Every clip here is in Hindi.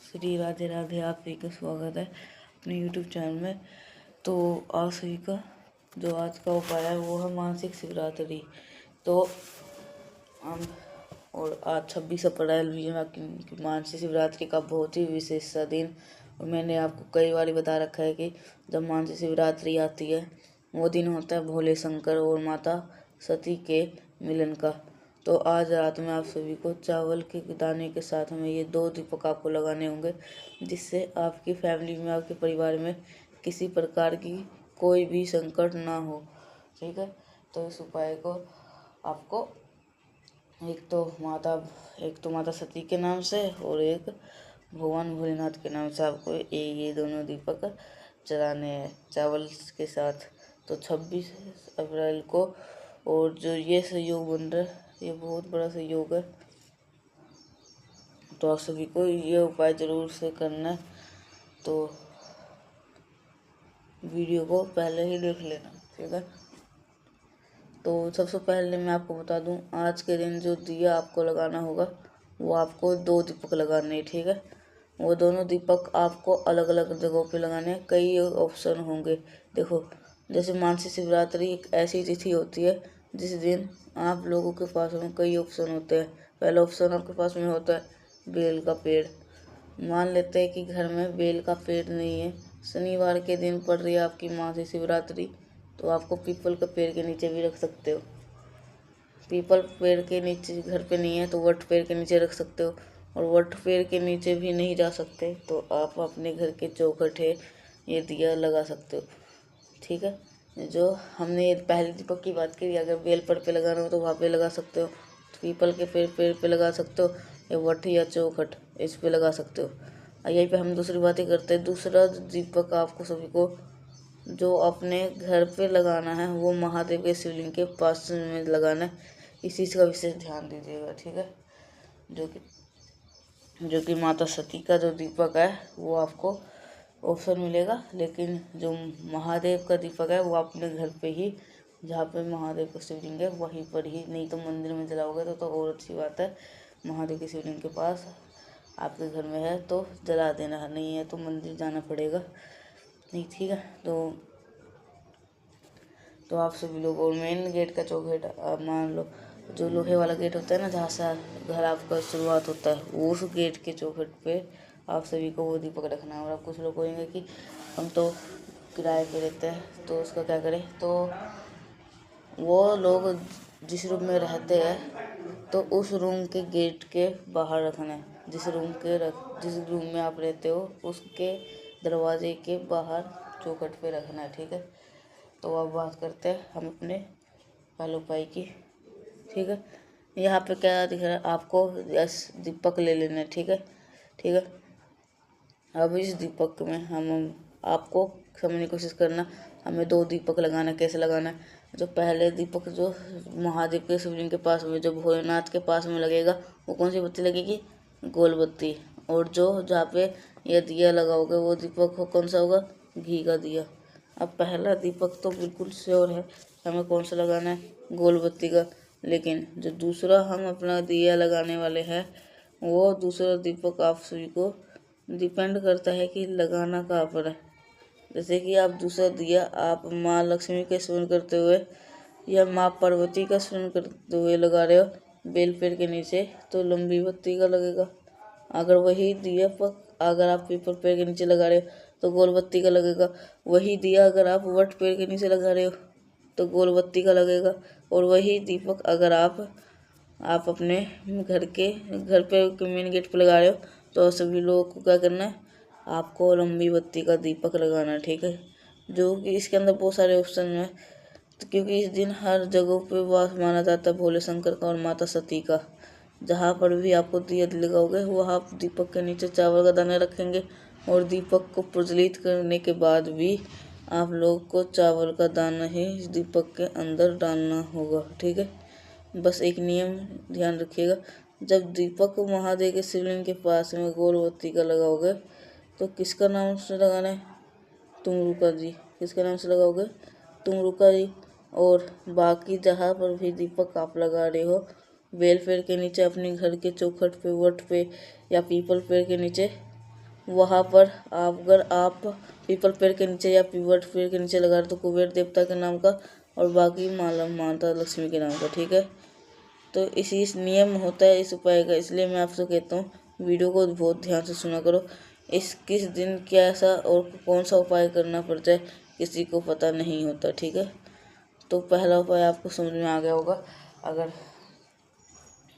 श्री राधे राधे। आप सभी का स्वागत है अपने यूट्यूब चैनल में। तो आप सभी का जो आज का उपाय है वो है मासिक शिवरात्रि। तो हम और आज 26 अप्रैल भी मासिक शिवरात्रि का बहुत ही विशेष सा दिन। और मैंने आपको कई बार बता रखा है कि जब मासिक शिवरात्रि आती है वो दिन होता है भोले शंकर और माता सती के मिलन का। तो आज रात में आप सभी को चावल के दाने के साथ में ये 2 दीपक आपको लगाने होंगे, जिससे आपकी फैमिली में, आपके परिवार में किसी प्रकार की कोई भी संकट ना हो। ठीक है, तो इस उपाय को आपको एक तो माता सती के नाम से और एक भगवान भोलेनाथ के नाम से आपको ये दोनों दीपक जलाने हैं चावल के साथ। तो 26 अप्रैल को और जो ये सहयोग बन रहा है ये बहुत बड़ा सहयोग है, तो आप सभी को ये उपाय ज़रूर से करना है। तो वीडियो को पहले ही देख लेना, ठीक है। तो सबसे पहले मैं आपको बता दूं, आज के दिन जो दिया आपको लगाना होगा वो आपको 2 दीपक लगाने हैं, ठीक है। वो दोनों दीपक आपको अलग अलग जगहों पे लगाने हैं। कई ऑप्शन होंगे। देखो, जैसे मासिक शिवरात्रि एक ऐसी तिथि होती है जिस दिन आप लोगों के पास में कई ऑप्शन होते हैं। पहला ऑप्शन आपके पास में होता है बेल का पेड़। मान लेते हैं कि घर में बेल का पेड़ नहीं है, शनिवार के दिन पड़ रही है आपकी मासिक शिवरात्रि, तो आपको पीपल के पेड़ के नीचे भी रख सकते हो। पीपल पेड़ के नीचे घर पे नहीं है तो वट पेड़ के नीचे रख सकते हो, और वट पेड़ के नीचे भी नहीं जा सकते तो आप अपने घर के चौखटे ये दिया लगा सकते हो, ठीक है। जो हमने पहले दीपक की बात की, अगर बेल पेड़ पे लगाना हो तो वहाँ पे लगा सकते हो, पीपल के पेड़ पे लगा सकते हो, या वट या चौखट इस पे लगा सकते हो। यहीं पे हम दूसरी बातें करते हैं। दूसरा दीपक आपको सभी को जो अपने घर पे लगाना है वो महादेव के शिवलिंग के पास में लगाना है। इस चीज़ का विशेष ध्यान दीजिएगा, ठीक है। जो कि माता सती का जो दीपक है वो आपको ऑप्शन मिलेगा, लेकिन जो महादेव का दीपक है वो अपने घर पे ही, जहाँ पे महादेव का शिवलिंग है वहीं पर ही, नहीं तो मंदिर में जलाओगे तो और अच्छी बात है। महादेव के शिवलिंग के पास आपके घर में है तो जला देना, नहीं है तो मंदिर जाना पड़ेगा, नहीं, ठीक है। तो आप सभी लोग, और मेन गेट का चौखट मान लो जो लोहे वाला गेट होता है ना, जहाँ से घर आपका शुरुआत होता है, उस गेट के चौखट पे आप सभी को वो दीपक रखना है। और आप कुछ लोग कहेंगे कि हम तो किराए पे रहते हैं तो उसका क्या करें, तो वो लोग जिस रूम में रहते हैं तो उस रूम के गेट के बाहर रखना है। जिस रूम में आप रहते हो उसके दरवाजे के बाहर चौखट पे रखना है, ठीक है। तो अब बात करते हैं हम अपने पहले उपाय की, ठीक है। यहाँ पे क्या दिख रहा है आपको, दीपक ले लेना है, ठीक है, ठीक है। अब इस दीपक में हम आपको समझने की कोशिश करना, हमें 2 दीपक लगाना, कैसे लगाना है। जो पहले दीपक जो महादेव के शिवलिंग के पास में, जो भोलेनाथ के पास में लगेगा, वो कौन सी बत्ती लगेगी, गोल बत्ती। और जो जहाँ पे ये दिया लगाओगे वो दीपक कौन सा होगा, घी का दिया। अब पहला दीपक तो बिल्कुल श्योर है हमें कौन सा लगाना है, गोल बत्ती का। लेकिन जो दूसरा हम अपना दिया लगाने वाले हैं वो दूसरा दीपक आप सभी को डिपेंड करता है कि लगाना कहाँ पर है। जैसे कि आप दूसरा दिया आप माँ लक्ष्मी का स्मरण करते हुए या माँ पार्वती का स्मरण करते हुए लगा रहे हो बेल पेड़ के नीचे, तो लंबी बत्ती का लगेगा। अगर वही दिया अगर आप पीपल पेड़ के नीचे लगा रहे हो तो गोल बत्ती का लगेगा। वही दिया अगर आप वट पेड़ के नीचे लगा रहे हो तो गोल बत्ती का लगेगा। और वही दीपक अगर आप अपने घर पे मेन गेट पे लगा रहे हो तो सभी लोगों को क्या करना है, आपको लंबी बत्ती का दीपक लगाना है, ठीक है। जो कि इसके अंदर बहुत सारे ऑप्शन हैं, तो क्योंकि इस दिन हर जगह पे वास माना जाता है भोले शंकर का और माता सती का। जहाँ पर भी आपको दिया लगाओगे वहाँ आप दीपक के नीचे चावल का दाना रखेंगे, और दीपक को प्रज्वलित करने के बाद भी आप लोग को चावल का दाना ही इस दीपक के अंदर डालना होगा, ठीक है। बस एक नियम ध्यान रखिएगा, जब दीपक महादेव के शिवलिंग के पास में गोल बत्ती का लगाओगे तो किसका नाम से लगाना है, तुमरुका जी। किसके नाम से लगाओगे, तुमरुका जी। और बाकी जहाँ पर भी दीपक आप लगा रहे हो बेल पेड़ के नीचे, अपने घर के चौखट पे, वट पे या पीपल पेड़ के नीचे, वहाँ पर अगर आप पीपल पेड़ के नीचे या पीवट पेड़ के नीचे लगा रहे तो कुबेर देवता के नाम का और बाकी माता लक्ष्मी के नाम का, ठीक है। तो इसी नियम होता है इस उपाय का, इसलिए मैं आपसे कहता हूँ वीडियो को बहुत ध्यान से सुना करो। इस किस दिन कैसा और कौन सा उपाय करना पड़ता है किसी को पता नहीं होता, ठीक है। तो पहला उपाय आपको समझ में आ गया होगा, अगर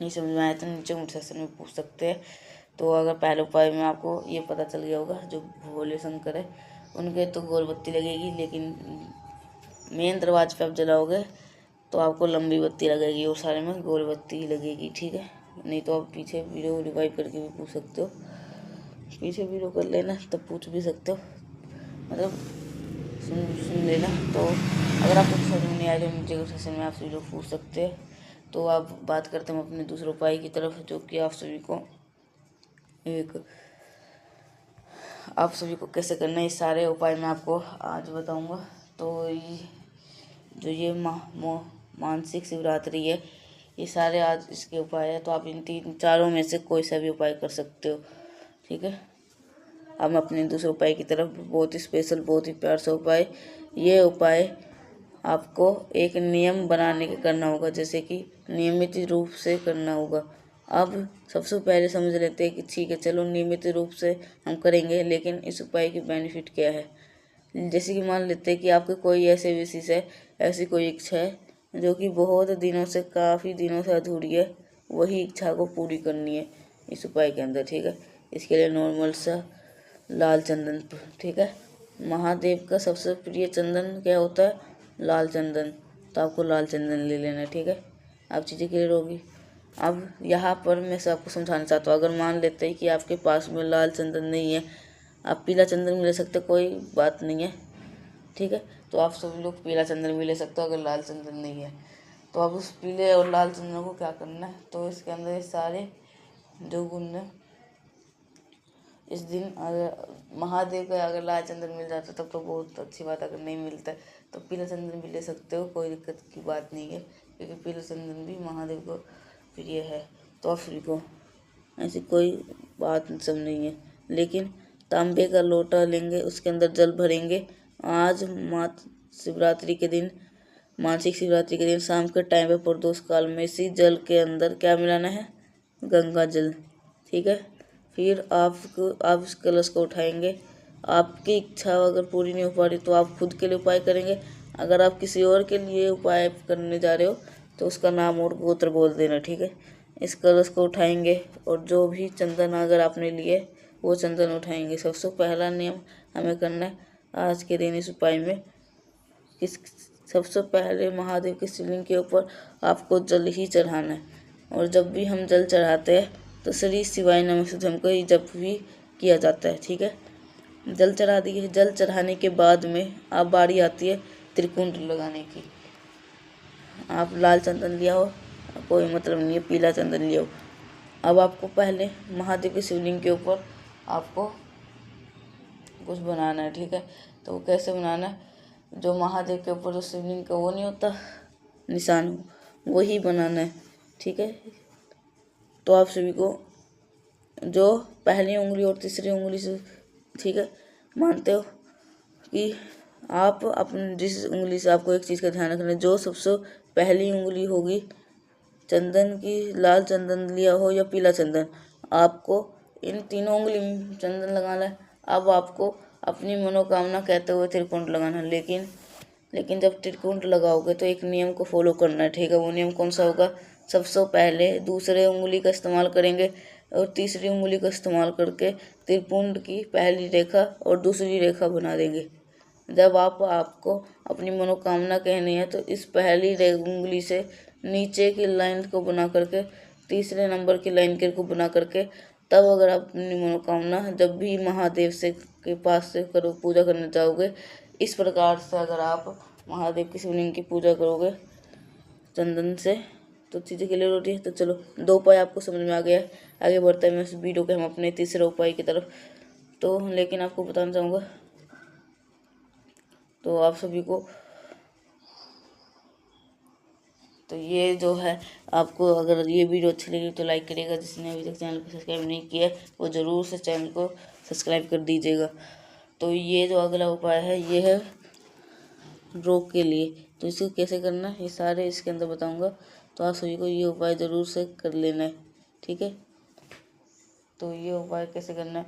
नहीं समझ में आया तो नीचे कमेंट सेक्शन में पूछ सकते हैं। तो अगर पहले उपाय में आपको ये पता चल गया होगा, जो भोले शंकर है उनके तो गोल बत्ती लगेगी, लेकिन मेन दरवाजे पे आप जलाओगे तो आपको लंबी बत्ती लगेगी और सारे में गोल बत्ती ही लगेगी, ठीक है। नहीं तो आप पीछे वीडियो रिवाइव करके भी पूछ सकते हो, पीछे वीडियो कर लेना तब पूछ भी सकते हो, मतलब सुन लेना। तो अगर आपको समझ में नहीं आए तो नीचे के सेशन में आप सभी लोग पूछ सकते हैं। तो आप बात करते हैं अपने दूसरे उपाय की तरफ, जो कि आप सभी को कैसे करना है। ये सारे उपाय मैं आपको आज बताऊंगा। तो ये मानसिक शिवरात्रि है, ये सारे आज इसके उपाय है। तो आप इन चारों में से कोई सा भी उपाय कर सकते हो, ठीक है। अब मैं अपने दूसरे उपाय की तरफ, बहुत ही स्पेशल, बहुत ही प्यार सा उपाय। ये उपाय आपको एक नियम बनाने के करना होगा, जैसे कि नियमित रूप से करना होगा। अब सबसे पहले समझ लेते हैं कि ठीक है चलो नियमित रूप से हम करेंगे, लेकिन इस उपाय की बेनिफिट क्या है। जैसे कि मान लेते हैं कि आपके कोई ऐसे विशेष है, ऐसी कोई इच्छा है जो कि बहुत दिनों से, काफ़ी दिनों से अधूरी है, वही इच्छा को पूरी करनी है इस उपाय के अंदर, ठीक है। इसके लिए नॉर्मल सा लाल चंदन, ठीक है। महादेव का सबसे प्रिय चंदन क्या होता है, लाल चंदन। तो आपको लाल चंदन ले लेना है, ठीक है। आप चीज़ें क्लियर होगी। अब यहाँ पर मैं से आपको समझाना चाहता हूँ, अगर मान लेते हैं कि आपके पास में लाल चंदन नहीं है, आप पीला चंदन भी ले सकते हो, कोई बात नहीं है, ठीक है। तो आप सभी लोग पीला चंदन भी ले सकते हो अगर लाल चंदन नहीं है। तो अब उस पीले और लाल चंदन को क्या करना है, तो इसके अंदर ये सारे जो गुण है, इस दिन अगर महादेव का अगर लाल चंदन मिल जाता तब तो बहुत अच्छी बात, अगर नहीं मिलता तो पीला चंदन भी ले सकते हो, कोई दिक्कत की बात नहीं है, क्योंकि पीला चंदन भी महादेव को प्रिय है। तो सभी को ऐसी कोई बात सब नहीं है, लेकिन तांबे का लोटा लेंगे, उसके अंदर जल भरेंगे। आज शिवरात्रि के दिन, मानसिक शिवरात्रि के दिन शाम के टाइम पे प्रदोष काल में इसी जल के अंदर क्या मिलाना है, गंगा जल, ठीक है। फिर आप इस कलश को उठाएंगे। आपकी इच्छा अगर पूरी नहीं हो पा रही तो आप खुद के लिए उपाय करेंगे। अगर आप किसी और के लिए उपाय करने जा रहे हो तो उसका नाम और गोत्र बोल देना, ठीक है। इस कलश को उठाएंगे और जो भी चंदन अगर आपने लिए वो चंदन उठाएंगे। सबसे पहला नियम हमें करना है आज के दिन इस उपाय में, किस सबसे पहले महादेव के शिवलिंग के ऊपर आपको जल ही चढ़ाना है। और जब भी हम जल चढ़ाते हैं तो श्री शिवाय नमः से हमको ही जप भी किया जाता है, ठीक है। जल चढ़ा दिए, जल चढ़ाने के बाद में अब बारी आती है त्रिकुंड लगाने की। आप लाल चंदन लिया हो कोई मतलब नहीं है, पीला चंदन लिया हो। अब आपको पहले महादेव के शिवलिंग के ऊपर आपको कुछ बनाना है, ठीक है। तो वो कैसे बनाना है, जो महादेव के ऊपर जो शिवलिंग का वो नहीं होता निशान, वही बनाना है, ठीक है। तो आप सभी को जो पहली उंगली और तीसरी उंगली से, ठीक है, मानते हो कि आप अपनी जिस उंगली से, आपको एक चीज़ का ध्यान रखना है, जो सबसे पहली उंगली होगी चंदन की, लाल चंदन लिया हो या पीला चंदन, आपको इन तीनों उंगली में चंदन लगाना है। अब आपको अपनी मनोकामना कहते हुए त्रिकुंड लगाना है, लेकिन जब त्रिकुंड लगाओगे तो एक नियम को फॉलो करना है, ठीक है। वो नियम कौन सा होगा, सबसे पहले दूसरे उंगली का इस्तेमाल करेंगे और तीसरी उंगली का इस्तेमाल करके त्रिपुंड की पहली रेखा और दूसरी रेखा बना देंगे। जब आपको अपनी मनोकामना कहनी है तो इस पहली उंगली से नीचे की लाइन को बना करके, तीसरे नंबर की लाइन को बना करके, तब अगर आप अपनी मनोकामना जब भी महादेव से के पास से करो, पूजा करने जाओगे, इस प्रकार से अगर आप महादेव की शिवलिंग की पूजा करोगे चंदन से तो चीज़ें क्लियर होती है। तो चलो 2 उपाय आपको समझ में आ गया है, आगे बढ़ते हैं मैं इस वीडियो के हम अपने तीसरे उपाय की तरफ। तो लेकिन आपको बताना चाहूँगा, तो आप सभी को तो ये जो है, आपको अगर ये वीडियो अच्छी लगी तो लाइक करिएगा, जिसने अभी तक चैनल को सब्सक्राइब नहीं किया वो ज़रूर से चैनल को सब्सक्राइब कर दीजिएगा। तो ये जो अगला उपाय है ये है रोग के लिए। तो इसको कैसे करना है ये सारे इसके अंदर बताऊंगा, तो आप सभी को ये उपाय ज़रूर से कर लेना है, ठीक है। तो ये उपाय कैसे करना है,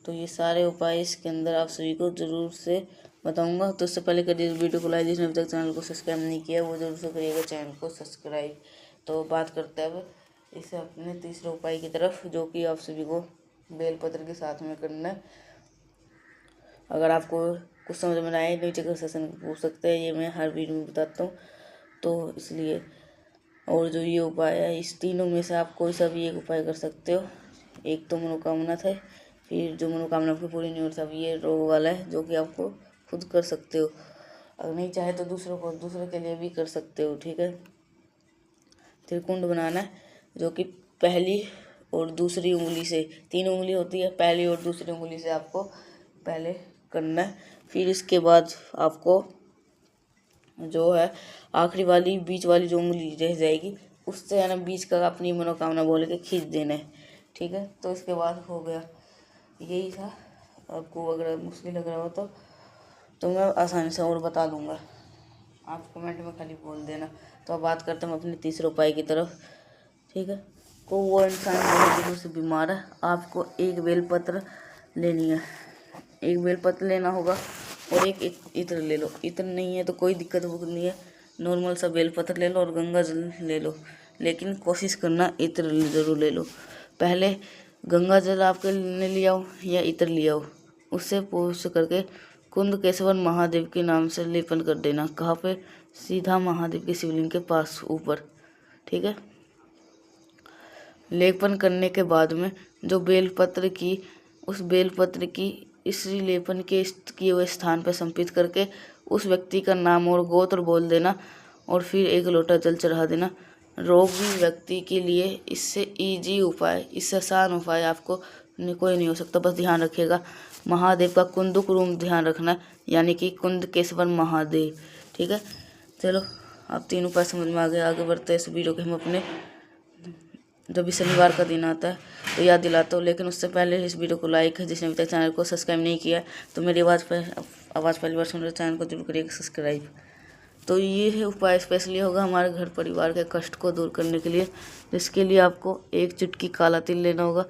तो ये सारे उपाय इसके अंदर आप सभी को ज़रूर से बताऊंगा। तो उससे पहले करिए वीडियो को लाइक, जिसने अभी तक चैनल को सब्सक्राइब नहीं किया वो ज़रूर से करिएगा चैनल को सब्सक्राइब। तो बात करते हैं अब इसे अपने तीसरे उपाय की तरफ, जो कि आप सभी को बेलपत्र के साथ में करना है। अगर आपको कुछ समझ में आए नीचे का सेशन पूछ सकते हैं, ये मैं हर वीडियो में बताता हूँ, तो इसलिए। और जो ये उपाय है इस तीनों में से आप कोई सा भी एक उपाय कर सकते हो। एक तो मनोकामना था, फिर जो मनोकामना आपकी पूरी नहीं होती, अब ये रोग वाला है जो कि आपको खुद कर सकते हो। अगर नहीं चाहे तो दूसरे के लिए भी कर सकते हो, ठीक है। त्रिकुंड बनाना है, जो कि पहली और दूसरी उंगली से, 3 उंगली होती है, पहली और दूसरी उंगली से आपको पहले करना है। फिर इसके बाद आपको जो है आखिरी वाली बीच वाली जो उंगली रह जाएगी उससे है ना बीच का अपनी मनोकामना बोल के खींच देना है, ठीक है। तो इसके बाद हो गया, यही था। आपको अगर मुश्किल लग रहा हो तो मैं आसानी से और बता दूंगा, आप कमेंट में खाली बोल देना। तो अब बात करते हैं अपने तीसरे उपाय की तरफ, ठीक है। को वो इंसान बहुत दिनों से बीमार है, आपको एक बेलपत्र लेनी है, एक बेलपत्र लेना होगा और एक इत्र ले लो। इत्र नहीं है तो कोई दिक्कत नहीं है, नॉर्मल सा बेलपत्र ले लो और गंगा जल ले लो, लेकिन कोशिश करना इत्र ज़रूर ले लो। पहले गंगा जल आपके ले आओ या इत्र ले आओ, उससे पूछ करके कुंदकेश्वर महादेव के नाम से लेपन कर देना। कहाँ पे, सीधा महादेव के शिवलिंग के पास ऊपर, ठीक है। लेपन करने के बाद में जो बेलपत्र की, उस बेलपत्र की इसी लेपन के किए हुए स्थान पर संपित करके उस व्यक्ति का नाम और गोत्र बोल देना और फिर 1 लोटा जल चढ़ा देना। रोगी व्यक्ति के लिए इससे इजी उपाय, इससे आसान उपाय आपको कोई नहीं हो सकता। बस ध्यान रखिएगा महादेव का कुंदुक रूप ध्यान रखना, यानी कि कुंदकेश्वर महादेव, ठीक है। चलो आप 3 उपाय समझ में आ गए। आगे बढ़ते हैं इस वीडियो के हम अपने, जब भी शनिवार का दिन आता है तो याद दिलाता हूँ, लेकिन उससे पहले इस वीडियो को लाइक है, जिसने अभी तक चैनल को सब्सक्राइब नहीं किया तो मेरी आवाज़ पहली बार सुन रहे चैनल को जरूर करिएगा सब्सक्राइब। तो ये है उपाय स्पेशली होगा हमारे घर परिवार के कष्ट को दूर करने के लिए, जिसके लिए आपको 1 चुटकी काला तिल लेना होगा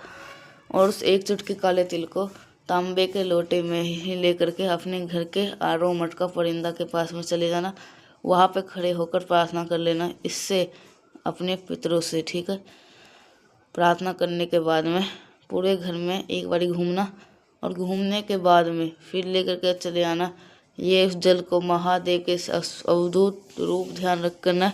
और उस 1 चुटकी काले तिल को तांबे के लोटे में ही लेकर के अपने घर के आरो मटका परिंदा के पास में चले जाना, वहाँ पे खड़े होकर प्रार्थना कर लेना इससे अपने पितरों से, ठीक है। प्रार्थना करने के बाद में पूरे घर में एक बारी घूमना और घूमने के बाद में फिर लेकर के चले आना ये उस जल को महादेव के अवधूत रूप ध्यान रख करना।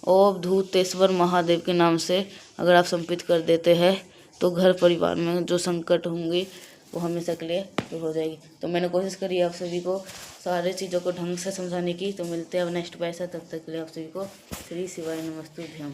अवधूतेश्वर महादेव के नाम से अगर आप संपित कर देते हैं तो घर परिवार में जो संकट होंगे वो हमेशा के लिए दूर हो जाएगी। तो मैंने कोशिश करी आप सभी को सारे चीज़ों को ढंग से समझाने की। तो मिलते हैं अब नेक्स्ट पैसा, तब तक के लिए आप सभी को श्री शिवाय नमस्तुभ्यम।